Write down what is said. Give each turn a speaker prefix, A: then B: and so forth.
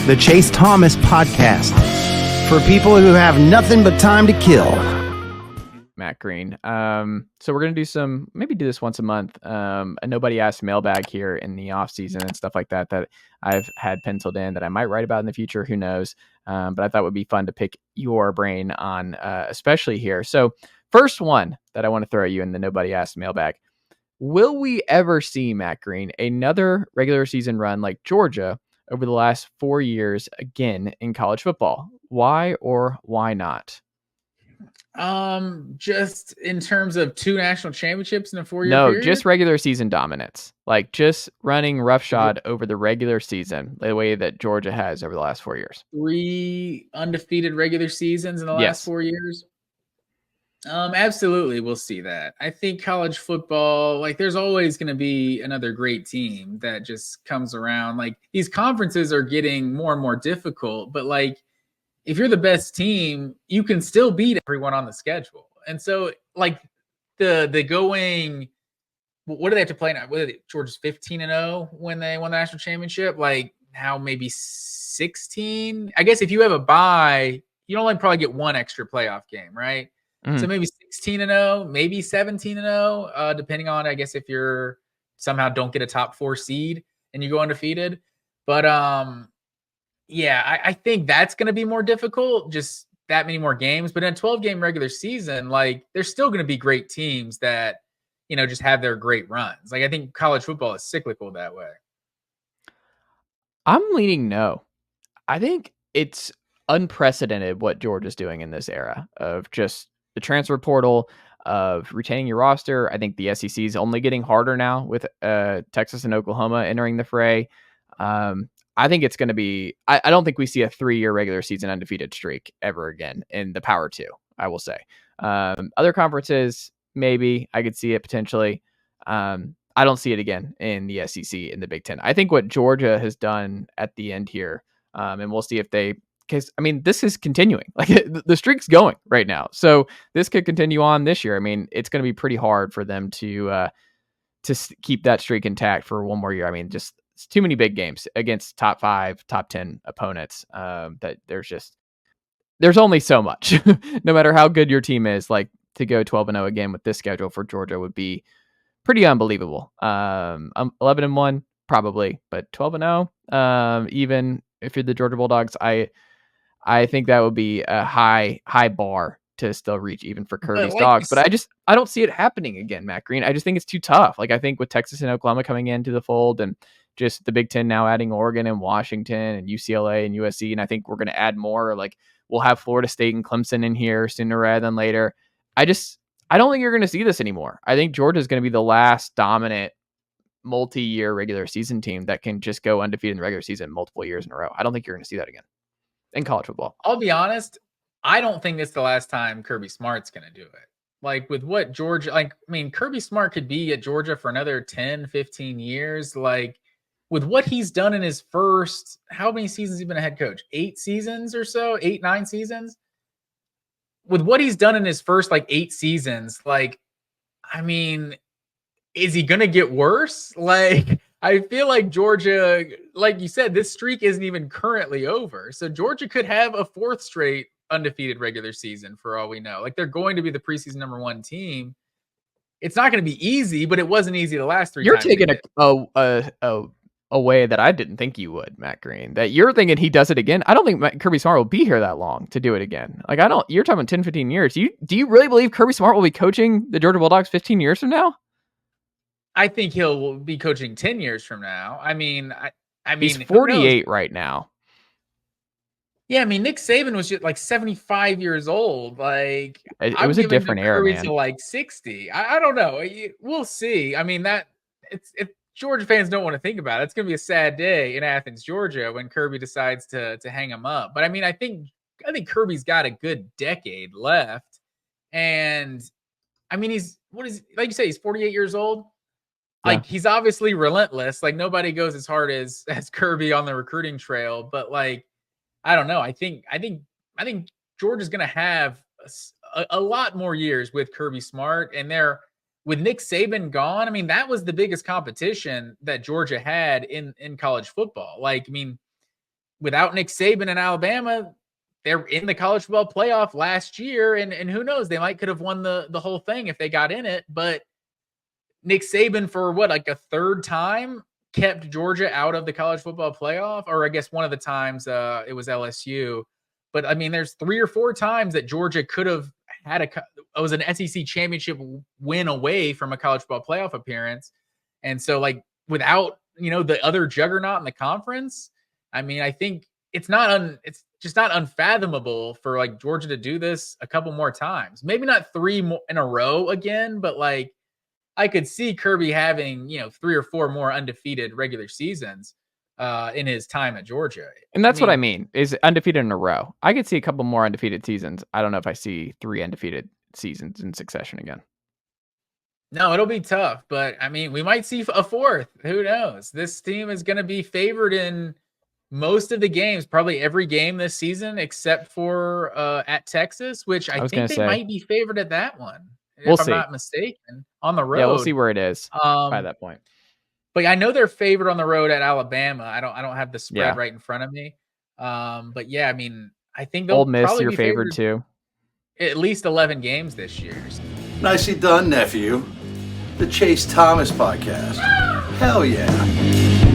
A: the Chase Thomas Podcast, for people who have nothing but time to kill.
B: Matt Green. So we're going to do this once a month. A nobody asked mailbag here in the off season and stuff like that I've had penciled in that I might write about in the future. Who knows? But I thought it would be fun to pick your brain on, especially here. So first one that I want to throw at you in the nobody asked mailbag. Will we ever see, Matt Green, another regular season run like Georgia over the last 4 years again in college football? Why or why not?
C: Just in terms of 2 national championships in a 4-year
B: No,
C: period?
B: just regular season dominance. Like just running roughshod over the regular season, the way that Georgia has over the last 4 years.
C: 3 undefeated regular seasons in the last 4 years. Absolutely, we'll see that. I think college football, like, there's always going to be another great team that just comes around. Like, these conferences are getting more and more difficult, but like, if you're the best team, you can still beat everyone on the schedule. And so, like, the going, what do they have to play now? What are they, Georgia's 15-0 when they won the national championship? Like, now maybe 16. I guess if you have a bye, you only probably get one extra playoff game, right?
B: Mm-hmm.
C: So maybe 16-0, maybe 17-0, depending on, I guess, if you're somehow don't get a top 4 seed and you go undefeated. But yeah, I think that's going to be more difficult, just that many more games. But in a 12-game regular season, like, there's still going to be great teams that, you know, just have their great runs. Like, I think college football is cyclical that way.
B: I'm leaning no. I think it's unprecedented what Georgia's doing in this era of just the transfer portal, of retaining your roster. I think the SEC is only getting harder now with Texas and Oklahoma entering the fray. I think it's going to be, I don't think we see a 3-year regular season undefeated streak ever again in the Power 2, I will say. Other conferences, maybe I could see it potentially. I don't see it again in the SEC, in the Big Ten. I think what Georgia has done at the end here, and we'll see if they, because I mean, this is continuing. Like, the streak's going right now, so this could continue on this year. I mean, it's going to be pretty hard for them to keep that streak intact for one more year. I mean, just it's too many big games against top 5, top 10 opponents. That there's only so much. No matter how good your team is, like, to go 12-0 again with this schedule for Georgia would be pretty unbelievable. 11-1 probably, but 12-0, even if you're the Georgia Bulldogs, I think that would be a high bar to still reach, even for Kirby's Dogs. But I don't see it happening again, Matt Green. I just think it's too tough. Like, I think with Texas and Oklahoma coming into the fold, and just the Big Ten now adding Oregon and Washington and UCLA and USC, and I think we're going to add more. Like, we'll have Florida State and Clemson in here sooner rather than later. I don't think you're going to see this anymore. I think Georgia is going to be the last dominant multi-year regular season team that can just go undefeated in the regular season multiple years in a row. I don't think you're going to see that again in college football.
C: I'll be honest, I don't think it's the last time Kirby Smart's going to do it. Like, with what Georgia, like, I mean, Kirby Smart could be at Georgia for another 10, 15 years. Like, with what he's done in his first, how many seasons he's been a head coach? 8 seasons or so? 8, 9 seasons? With what he's done in his first, like, 8 seasons, like, I mean, is he going to get worse? Like, I feel like Georgia, like you said, this streak isn't even currently over. So Georgia could have a 4th straight undefeated regular season for all we know. Like, they're going to be the preseason number 1 team. It's not going to be easy, but it wasn't easy the last 3 times.
B: You're taking a way that I didn't think you would, Matt Green, that you're thinking he does it again. I don't think Kirby Smart will be here that long to do it again. Like, you're talking 10, 15 years. Do you really believe Kirby Smart will be coaching the Georgia Bulldogs 15 years from now?
C: I think he'll be coaching 10 years from now. I mean,
B: he's 48 right now.
C: Yeah, I mean, Nick Saban was just like 75 years old. Like,
B: it was a different era, man.
C: To like 60. I don't know. We'll see. I mean, if Georgia fans don't want to think about it, it's going to be a sad day in Athens, Georgia, when Kirby decides to hang him up. But I mean, I think Kirby's got a good decade left, and I mean, like you say, he's 48 years old. Like, he's obviously relentless. Like, nobody goes as hard as Kirby on the recruiting trail. But, like, I don't know. I think Georgia's going to have a lot more years with Kirby Smart, and with Nick Saban gone. I mean, that was the biggest competition that Georgia had in college football. Like, I mean, without Nick Saban and Alabama, they're in the college football playoff last year, and who knows, they might could have won the whole thing if they got in it. But Nick Saban, for like a third time, kept Georgia out of the college football playoff, or I guess one of the times it was LSU. But I mean, there's 3 or 4 times that Georgia could have had it was an SEC championship win away from a college football playoff appearance. And so, like, without the other juggernaut in the conference, I mean, I think it's just not unfathomable for like Georgia to do this a couple more times. Maybe not 3 more in a row again, but like I could see Kirby having 3 or 4 more undefeated regular seasons in his time at Georgia.
B: And that's what I mean, is undefeated in a row. I could see a couple more undefeated seasons. I don't know if I see 3 undefeated seasons in succession again.
C: No, it'll be tough, but I mean, we might see a 4th. Who knows? This team is going to be favored in most of the games, probably every game this season, except for at Texas, which I think they might be favored at that one. If I'm not mistaken, on the road.
B: Yeah, we'll see where it is by that point.
C: But I know they're favored on the road at Alabama. I don't have the spread right in front of me. But yeah, I mean, I think they'll
B: Ole Miss,
C: probably
B: you're
C: be
B: favored too.
C: At least 11 games this year.
D: Nicely done, nephew. The Chase Thomas Podcast. Hell yeah.